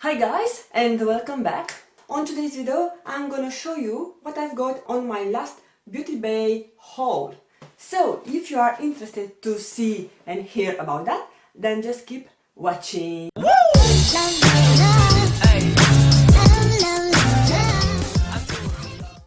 Hi guys, and welcome back. On today's video I'm gonna show you what I've got on my last Beauty Bay haul. So if you are interested to see and hear about that, then just keep watching.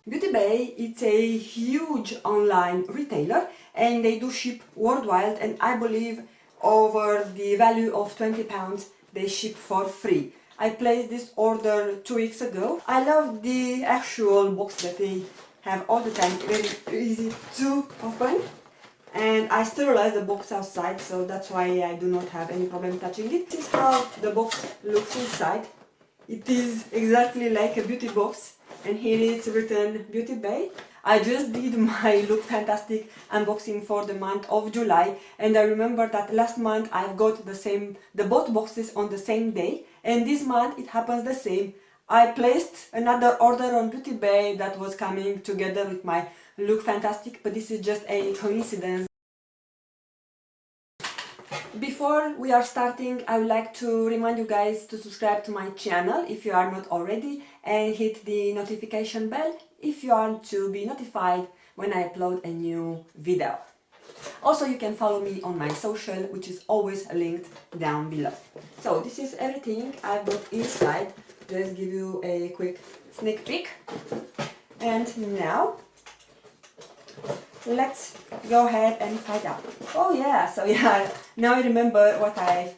Beauty Bay is a huge online retailer and they do ship worldwide, and I believe over the value of £20 they ship for free. I placed this order 2 weeks ago. I love the actual box that they have all the time, very easy to open, and I sterilize the box outside, so that's why I do not have any problem touching it. This is how the box looks inside. It is exactly like a beauty box, and here it's written Beauty Bay. I just did my Look Fantastic unboxing for the month of July, and I remember that last month I've got the both boxes on the same day, and this month it happens the same. I placed another order on Beauty Bay that was coming together with my Look Fantastic, but this is just a coincidence. Before we are starting, I would like to remind you guys to subscribe to my channel if you are not already, and hit the notification bell if you want to be notified when I upload a new video. Also, you can follow me on my social, which is always linked down below. So this is everything I've got inside. Just give you a quick sneak peek. And now let's go ahead and find out. Oh yeah, so yeah, now I remember what I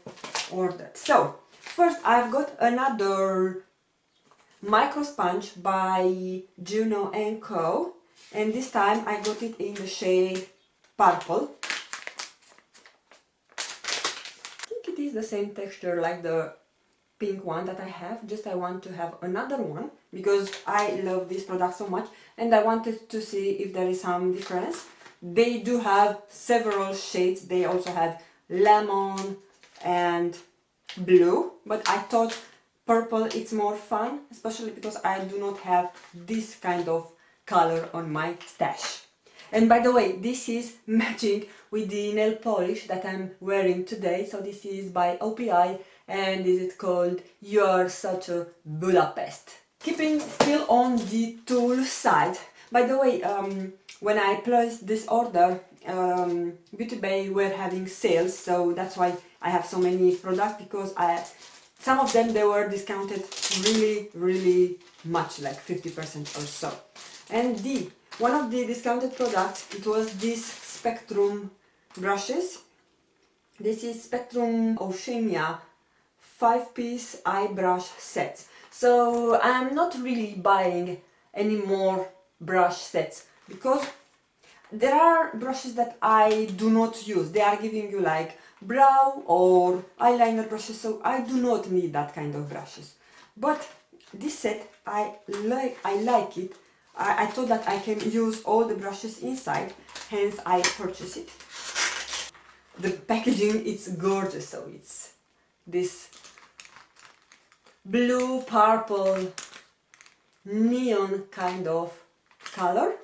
ordered. So first I've got another micro sponge by JUNO & Co, and this time I got it in the shade purple. I think it is the same texture like the pink one that I have, just I want to have another one because I love this product so much and I wanted to see if there is some difference. They do have several shades. They also have lemon and blue, but I thought purple it's more fun, especially because I do not have this kind of color on my stash. And by the way, this is matching with the nail polish that I'm wearing today. So this is by OPI and this is called You're Such a Budapest. Keeping still on the tool side. By the way, when I placed this order, Beauty Bay were having sales, so that's why I have so many products, because some of them they were discounted really much, like 50% or so. And one of the discounted products, it was this Spectrum brushes. This is Spectrum Oceana 5-piece eye brush sets. So I'm not really buying any more brush sets because there are brushes that I do not use. They are giving you like brow or eyeliner brushes, so I do not need that kind of brushes. But this set, I like it. I thought that I can use all the brushes inside, hence I purchased it. The packaging, it's gorgeous, so it's this blue, purple, neon kind of color.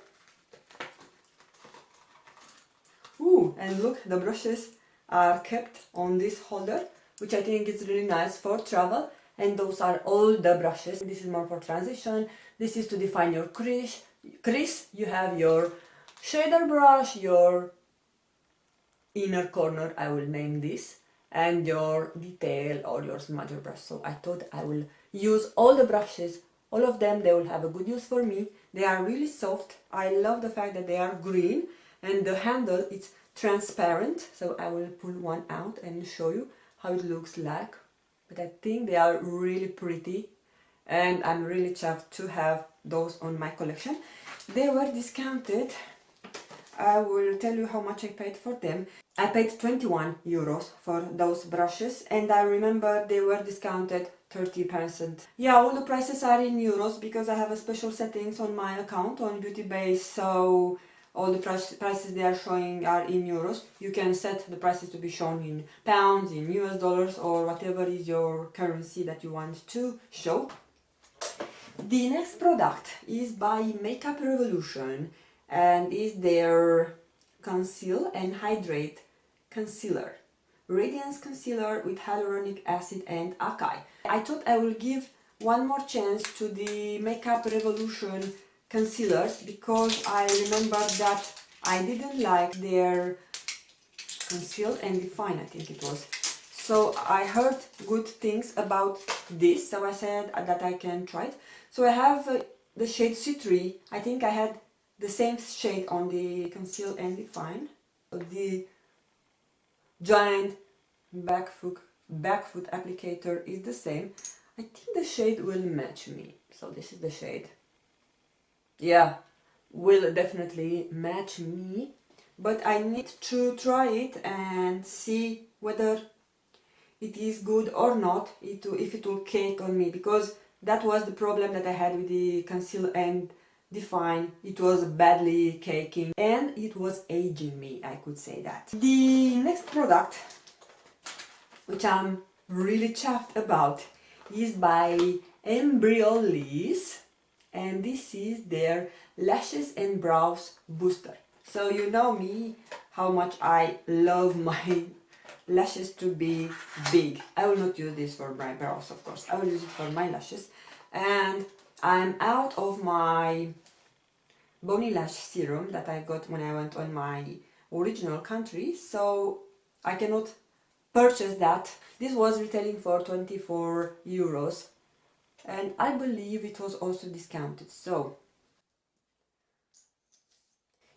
Ooh, and look, the brushes are kept on this holder, which I think is really nice for travel. And those are all the brushes. This is more for transition. This is to define your crease. You have your shader brush, your inner corner, I will name this, and your detail or your smudger brush. So I thought I will use all the brushes, all of them. They will have a good use for me. They are really soft. I love the fact that they are green, and the handle it's transparent. So I will pull one out and show you how it looks like. But I think they are really pretty and I'm really chuffed to have those on my collection. They were discounted. I will tell you how much I paid for them. I paid 21 euros for those brushes, and I remember they were discounted 30%. Yeah, all the prices are in euros because I have a special settings on my account on Beauty Bay, so all the prices they are showing are in euros. You can set the prices to be shown in pounds, in US dollars, or whatever is your currency that you want to show. The next product is by Makeup Revolution and is their Conceal and Hydrate concealer. Radiance Concealer with Hyaluronic Acid and Acai. I thought I will give one more chance to the Makeup Revolution concealers because I remember that I didn't like their Conceal and Define, I think it was. So I heard good things about this, so I said that I can try it. So I have the shade C3. I think I had the same shade on the Conceal and Define. The giant back foot applicator is the same. I think the shade will match me. So this is the shade. Yeah, will definitely match me. But I need to try it and see whether it is good or not, if it will cake on me, because that was the problem that I had with the Conceal and Define. It was badly caking and it was aging me, I could say that. The next product, which I'm really chuffed about, is by EMBRYOLISSE, and this is their Lashes and Brows Booster. So you know me, how much I love my lashes to be big. I will not use this for my brows, of course. I will use it for my lashes. And I'm out of my bony lash serum that I got when I went on my original country, so I cannot purchase that. This was retailing for 24 euros and I believe it was also discounted. So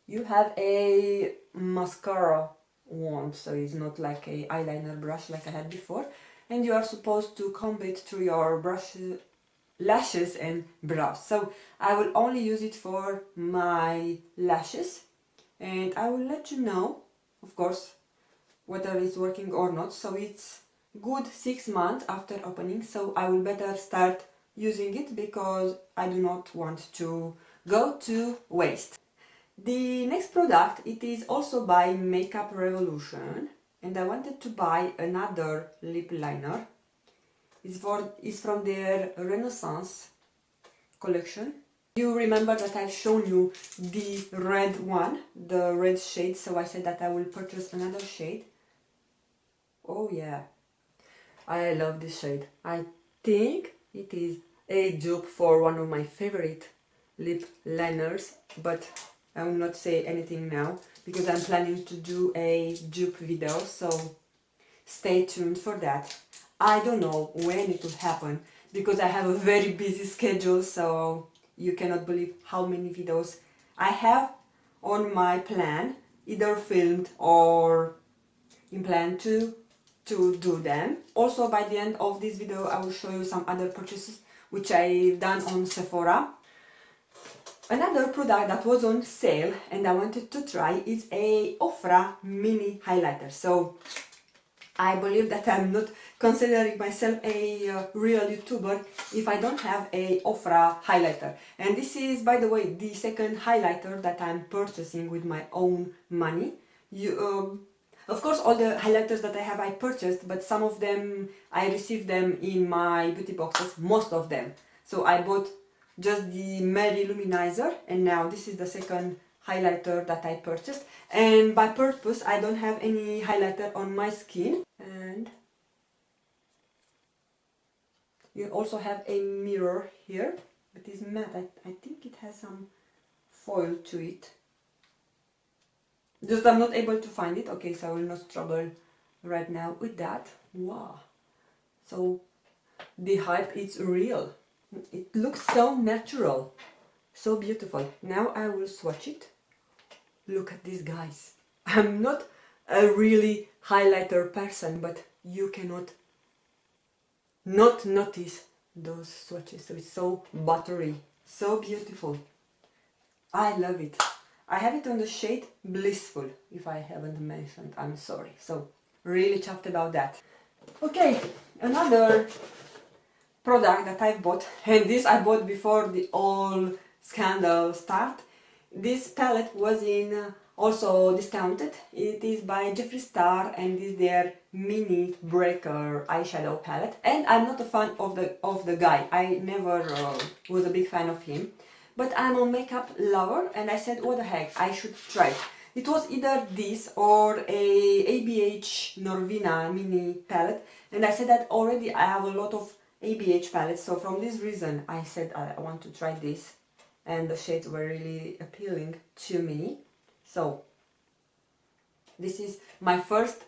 you have a mascara wand, so it's not like a eyeliner brush like I had before, and you are supposed to comb it through your lashes and brows. So I will only use it for my lashes and I will let you know, of course, whether it's working or not. So it's good 6 months after opening, so I will better start using it because I do not want to go to waste. The next product, it is also by Makeup Revolution, and I wanted to buy another lip liner. It's from their Renaissance collection. You remember that I've shown you the red one, the red shade, so I said that I will purchase another shade. Oh yeah, I love this shade. I think it is a dupe for one of my favorite lip liners, but I will not say anything now because I'm planning to do a dupe video, so stay tuned for that. I don't know when it will happen because I have a very busy schedule, so you cannot believe how many videos I have on my plan, either filmed or in plan to do them. Also, by the end of this video I will show you some other purchases which I've done on Sephora. Another product that was on sale and I wanted to try is a Ofra mini highlighter. So I believe that I'm not considering myself a real YouTuber if I don't have a Ofra highlighter. And this is, by the way, the second highlighter that I'm purchasing with my own money. Of course, all the highlighters that I have I purchased, but some of them I received them in my beauty boxes, most of them. So I bought just the Mary Luminizer, and now this is the second highlighter that I purchased. And by purpose, I don't have any highlighter on my skin. And you also have a mirror here, but it's matte. I think it has some foil to it. Just I'm not able to find it. Okay, so I will not trouble right now with that. Wow. So the hype is real. It looks so natural, so beautiful. Now I will swatch it. Look at these guys. I'm not a really highlighter person, but you cannot not notice those swatches. So it's so buttery, so beautiful. I love it. I have it on the shade Blissful. If I haven't mentioned, I'm sorry. So really chuffed about that. Okay, another product that I've bought, and this I bought before the all scandal start. This palette was in also discounted. It is by Jeffree Star and is their mini breaker eyeshadow palette. And I'm not a fan of the guy. I never was a big fan of him. But I'm a makeup lover and I said, what the heck, I should try. It was either this or a ABH Norvina mini palette, and I said that already I have a lot of ABH palettes, so from this reason I said I want to try this, and the shades were really appealing to me. So this is my first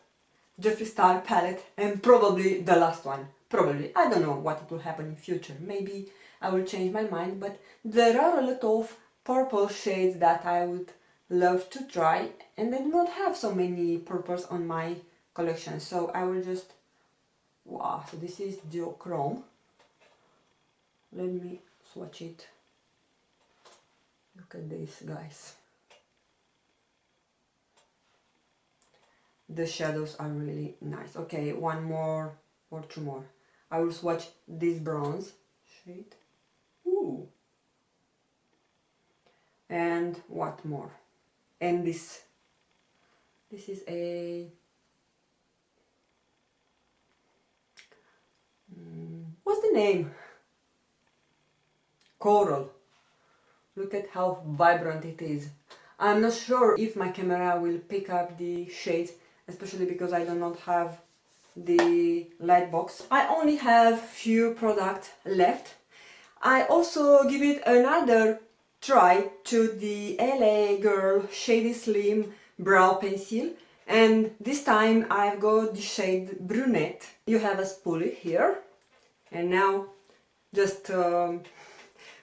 Jeffree Star palette and probably the last one. Probably. I don't know what it will happen in future. Maybe I will change my mind, but there are a lot of purple shades that I would love to try, and I do not have so many purples on my collection, so I will just... Wow, so this is duochrome. Let me swatch it. Look at this, guys. The shadows are really nice. Okay, one more or two more. I will swatch this bronze shade. Ooh. And what more? And this. This is a... what's the name? Coral. Look at how vibrant it is. I'm not sure if my camera will pick up the shades, especially because I do not have the light box. I only have few products left. I also give it another try to the LA Girl Shady Slim Brow Pencil, and this time I've got the shade Brunette. You have a spoolie here, and now just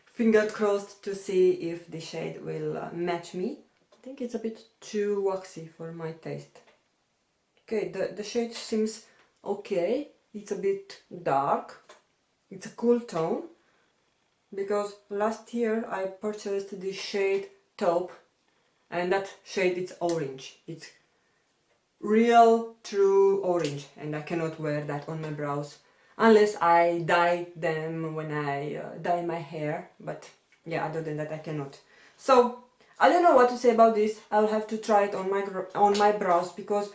finger crossed to see if the shade will match me. I think it's a bit too waxy for my taste. Okay, the shade seems okay. It's a bit dark. It's a cool tone, because last year I purchased the shade Taupe, and that shade is orange. It's real true orange, and I cannot wear that on my brows unless I dye them when I dye my hair, but yeah, other than that I cannot. So I don't know what to say about this. I'll have to try it on my brows, because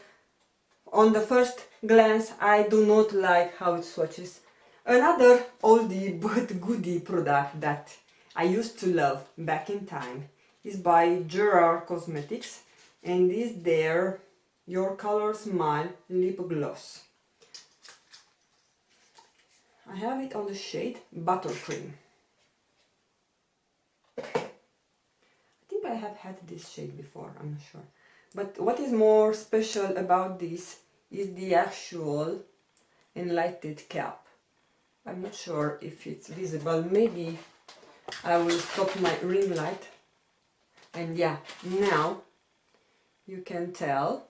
on the first glance I do not like how it swatches. Another oldie but goodie product that I used to love back in time is by GERARD Cosmetics, and is their Your Color Smile lip gloss. I have it on the shade Buttercream. I think I have had this shade before, I'm not sure. But what is more special about this is the actual enlightened cap. I'm not sure if it's visible. Maybe I will stop my ring light. And yeah, now you can tell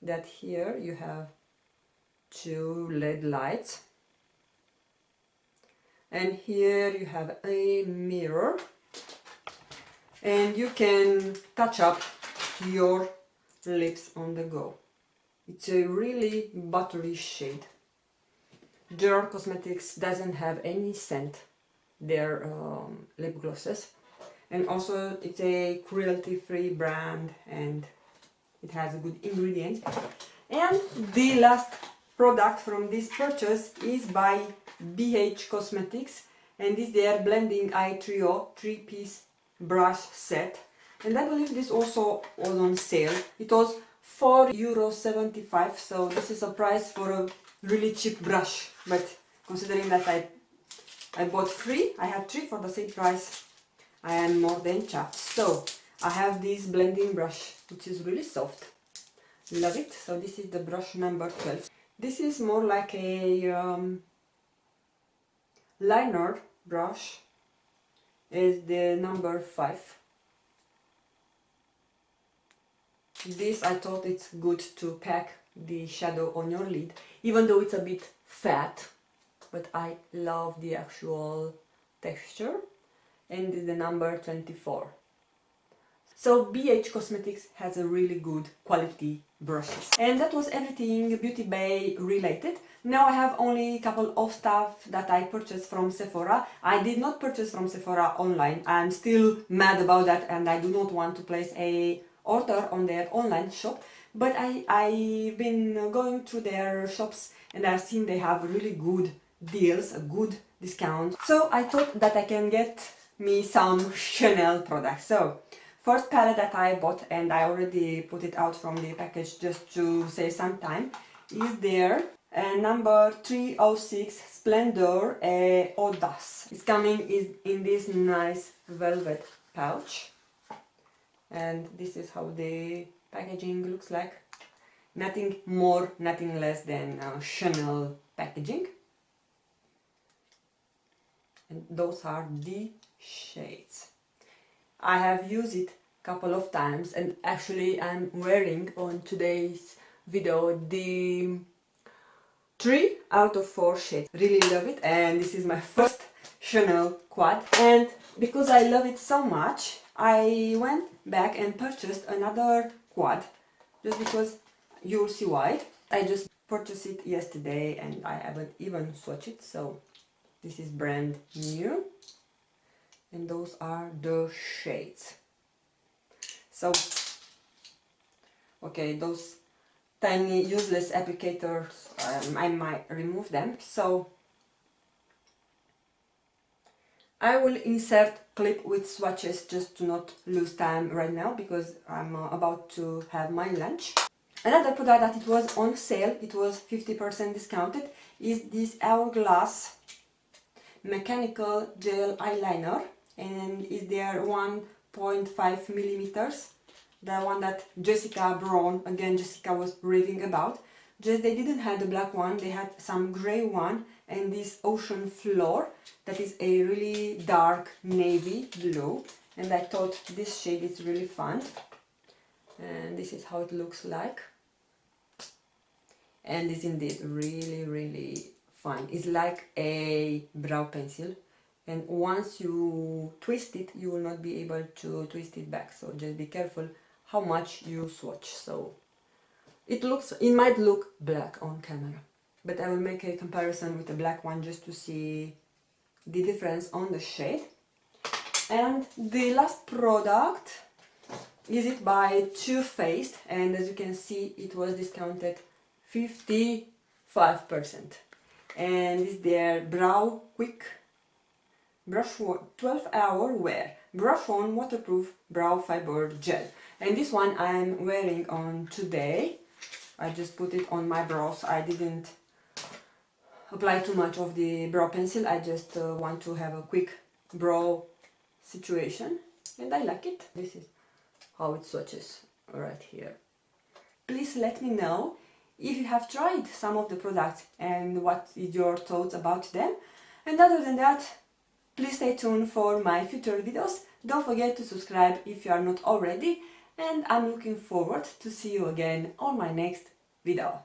that here you have two LED lights, and here you have a mirror, and you can touch up your lips on the go. It's a really buttery shade. GERARD Cosmetics doesn't have any scent, their lip glosses, and also it's a cruelty-free brand, and it has good ingredients. And the last product from this purchase is by BH Cosmetics, and this is their Blending Eye Trio 3-piece brush set, and I believe this also was on sale. It was €4.75, so this is a price for a really cheap brush, but considering that I bought three, I have three for the same price, I am more than chuffed. So I have this blending brush, which is really soft. Love it. So this is the brush number 12. This is more like a liner brush, is the number 5. This, I thought it's good to pack the shadow on your lid, even though it's a bit fat, but I love the actual texture, and the number 24. So BH Cosmetics has a really good quality brushes. And that was everything Beauty Bay related. Now I have only a couple of stuff that I purchased from Sephora. I did not purchase from Sephora online. I'm still mad about that, and I do not want to place a order on their online shop. But I've been going through their shops, and I've seen they have really good deals, a good discount. So I thought that I can get me some Chanel products. So first palette that I bought, and I already put it out from the package just to save some time, is there. And number 306 Splendor Audace. It's coming in this nice velvet pouch. And this is how the packaging looks like. Nothing more, nothing less than Chanel packaging. And those are the shades. I have used it a couple of times, and actually I'm wearing on today's video the 3 out of 4 shades. Really love it, and this is my first Chanel quad. And because I love it so much, I went back and purchased another quad, just because you'll see why. I just purchased it yesterday and I haven't even swatched it, so this is brand new. And those are the shades. So, okay, those tiny useless applicators, I might remove them. So I will insert clip with swatches just to not lose time right now, because I'm about to have my lunch. Another product that it was on sale, it was 50% discounted, is this Hourglass mechanical gel eyeliner, and is there 1.5 millimeters. The one that Jessica Brown, again Jessica was raving about. Just they didn't have the black one, they had some grey one and this ocean floor that is a really dark navy blue, and I thought this shade is really fun. And this is how it looks like, and it's indeed really fun. It's like a brow pencil, and once you twist it you will not be able to twist it back, so just be careful how much you swatch. So it might look black on camera, but I will make a comparison with the black one just to see the difference on the shade. And the last product is it by Too Faced, and as you can see it was discounted 55%, and it's their Brow Quick Brush 12-hour wear brush on waterproof brow fiber gel. And this one I'm wearing on today. I just put it on my brows. I didn't apply too much of the brow pencil. I just want to have a quick brow situation, and I like it. This is how it swatches right here. Please let me know if you have tried some of the products and what is your thoughts about them. And other than that, please stay tuned for my future videos. Don't forget to subscribe if you are not already, and I'm looking forward to see you again on my next video.